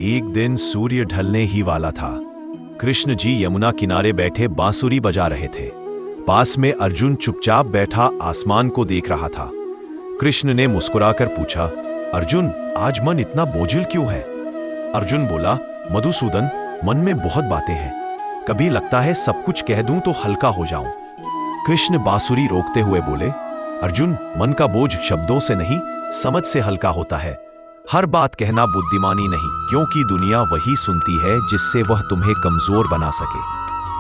एक दिन सूर्य ढलने ही वाला था। कृष्ण जी यमुना किनारे बैठे बांसुरी बजा रहे थे। पास में अर्जुन चुपचाप बैठा आसमान को देख रहा था। कृष्ण ने मुस्कुराकर पूछा, अर्जुन, आज मन इतना बोझिल क्यों है? अर्जुन बोला, मधुसूदन, मन में बहुत बातें हैं। कभी लगता है सब कुछ कह दूं तो हल्का हो जाऊं। कृष्ण बांसुरी रोकते हुए बोले, अर्जुन, मन का बोझ शब्दों से नहीं, समझ से हल्का होता है। हर बात कहना बुद्धिमानी नहीं, क्योंकि दुनिया वही सुनती है जिससे वह तुम्हें कमजोर बना सके।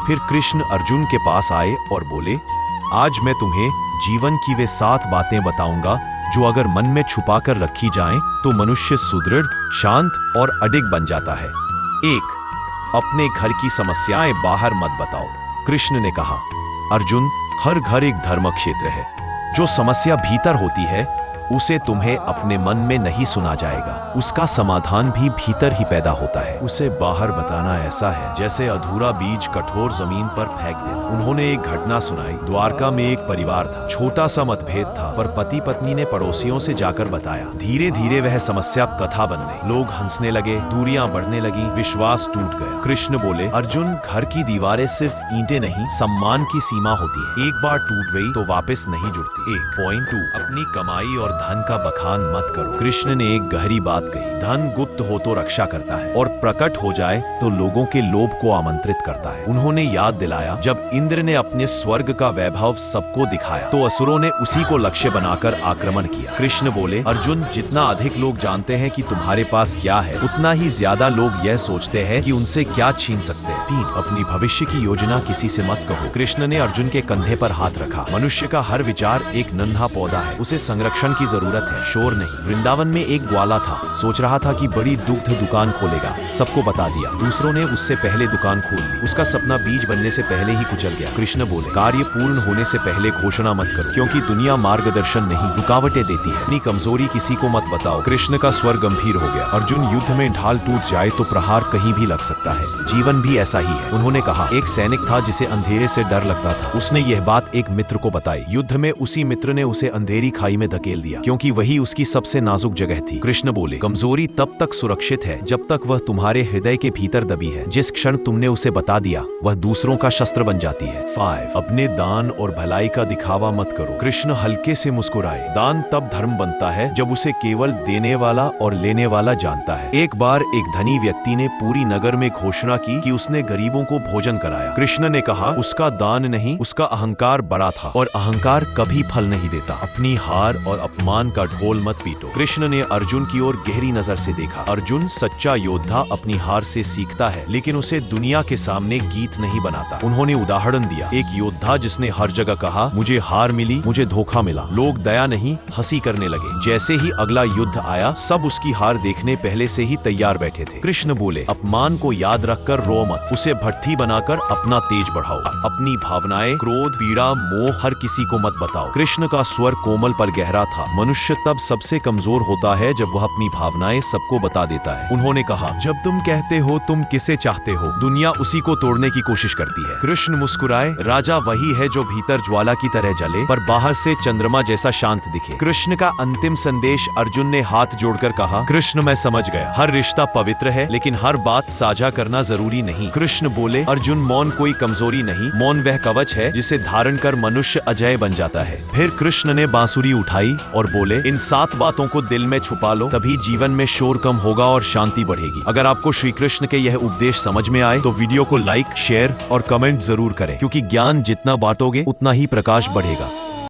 फिर कृष्ण अर्जुन के पास आए और बोले, आज मैं तुम्हें जीवन की वे 7 बातें बताऊंगा जो अगर मन में छुपा कर रखी जाएं तो मनुष्य सुदृढ़, शांत और अडिग बन जाता है। 1. अपने घर की समस्याएं बाहर मत बताओ। कृष्ण ने कहा, अर्जुन, हर घर एक धर्म क्षेत्र है। जो समस्या भीतर होती है उसे तुम्हें अपने मन में नहीं सुना जाएगा। उसका समाधान भी भीतर ही पैदा होता है। उसे बाहर बताना ऐसा है जैसे अधूरा बीज कठोर जमीन पर फेंक देना। उन्होंने एक घटना सुनाई। द्वारका में एक परिवार था। छोटा सा मतभेद था, पर पति पत्नी ने पड़ोसियों से जाकर बताया। धीरे धीरे वह समस्या कथा बन गई। लोग हंसने लगे, दूरियां बढ़ने लगी, विश्वास टूट गया। कृष्ण बोले, अर्जुन, घर की दीवारें सिर्फ ईंटें नहीं, सम्मान की सीमा होती है। एक बार टूट गई तो वापस नहीं जुड़ती। 1.2 अपनी कमाई और धन का बखान मत करो। कृष्ण ने एक गहरी बात कही, धन गुप्त हो तो रक्षा करता है और प्रकट हो जाए तो लोगों के लोभ को आमंत्रित करता है। उन्होंने याद दिलाया, जब इंद्र ने अपने स्वर्ग का वैभव सबको दिखाया तो असुरों ने उसी को लक्ष्य बनाकर आक्रमण किया। कृष्ण बोले, अर्जुन, जितना अधिक लोग जानते हैं कि तुम्हारे पास क्या है, उतना ही ज्यादा लोग यह सोचते हैं कि उनसे क्या छीन सकते हैं। 3. अपनी भविष्य की योजना किसी से मत कहो। कृष्ण ने अर्जुन के कंधे पर हाथ रखा। मनुष्य का हर विचार एक नन्हा पौधा है, उसे संरक्षण की जरूरत है, शोर नहीं। वृंदावन में एक ग्वाला था, सोच रहा था कि बड़ी दुग्ध दुकान खोलेगा। सबको बता दिया। दूसरों ने उससे पहले दुकान खोल ली। उसका सपना बीज बनने से पहले ही कुचल गया। कृष्ण बोले, कार्य पूर्ण होने से पहले घोषणा मत करो, क्योंकि दुनिया मार्गदर्शन नहीं, रुकावटें देती है। अपनी कमजोरी किसी को मत बताओ। कृष्ण का स्वर गंभीर हो गया। अर्जुन, युद्ध में ढाल टूट जाए तो प्रहार कहीं भी लग सकता है। जीवन भी ऐसा ही है। उन्होंने कहा, एक सैनिक था जिसे अंधेरे से डर लगता था। उसने यह बात एक मित्र को बताई। युद्ध में उसी मित्र ने उसे अंधेरी खाई में धकेल दिया, क्योंकि वही उसकी सबसे नाजुक जगह थी। कृष्ण बोले, कमजोरी तब तक सुरक्षित है जब तक वह तुम्हारे हृदय के भीतर दबी है। जिस क्षण तुमने उसे बता दिया, वह दूसरों का शस्त्र बन जाती है। 5. अपने दान और भलाई का दिखावा मत करो। कृष्ण हल्के से मुस्कुराए। दान तब धर्म बनता है जब उसे केवल देने वाला और लेने वाला जानता है। एक बार एक धनी व्यक्ति ने पूरी नगर में घोषणा की कि उसने गरीबों को भोजन कराया। कृष्ण ने कहा, उसका दान नहीं, उसका अहंकार बड़ा था, और अहंकार कभी फल नहीं देता। अपनी हार और अपमान का ढोल मत पीटो। कृष्ण ने अर्जुन की ओर गहरी नजर से देखा। अर्जुन, सच्चा योद्धा अपनी हार से सीखता है, लेकिन उसे दुनिया के सामने गीत नहीं बनाता। उन्होंने उदाहरण दिया, एक योद्धा जिसने हर जगह कहा, मुझे हार मिली, मुझे धोखा मिला। लोग दया नहीं, हंसी करने लगे। जैसे ही अगला युद्ध आया, सब उसकी हार देखने पहले से ही तैयार बैठे थे। कृष्ण बोले, अपमान को याद रखकर रो मत, उसे भट्ठी बनाकर अपना तेज बढ़ाओ। अपनी भावनाएं, क्रोध, पीड़ा, मोह हर किसी को मत बताओ। कृष्ण का स्वर कोमल पर गहरा था। मनुष्य तब सबसे कमजोर होता है जब वह अपनी भावनाएं सबको बता देता है। उन्होंने कहा, जब तुम कहते हो तुम किसे चाहते हो, दुनिया उसी को तोड़ने की कोशिश करती है। कृष्ण मुस्कुराए, राजा वही है जो भीतर ज्वाला की तरह जले पर बाहर से चंद्रमा जैसा शांत दिखे। कृष्ण का अंतिम संदेश। अर्जुन ने हाथ जोड़कर कहा, कृष्ण, मैं समझ गया, हर रिश्ता पवित्र है, लेकिन हर बात साझा करना जरूरी नहीं। कृष्ण बोले, अर्जुन, मौन कोई कमजोरी नहीं, मौन वह कवच है जिसे धारण कर मनुष्य अजय बन जाता है। फिर कृष्ण ने बांसुरी उठाई और बोले, इन 7 बातों को दिल में छुपा लो, तभी जीवन में शोर कम होगा और शांति बढ़ेगी। अगर आपको श्री कृष्ण के यह उपदेश समझ में आए तो वीडियो को लाइक, शेयर और कमेंट जरूर करें, क्योंकि ज्ञान जितना बांटोगे उतना ही प्रकाश बढ़ेगा।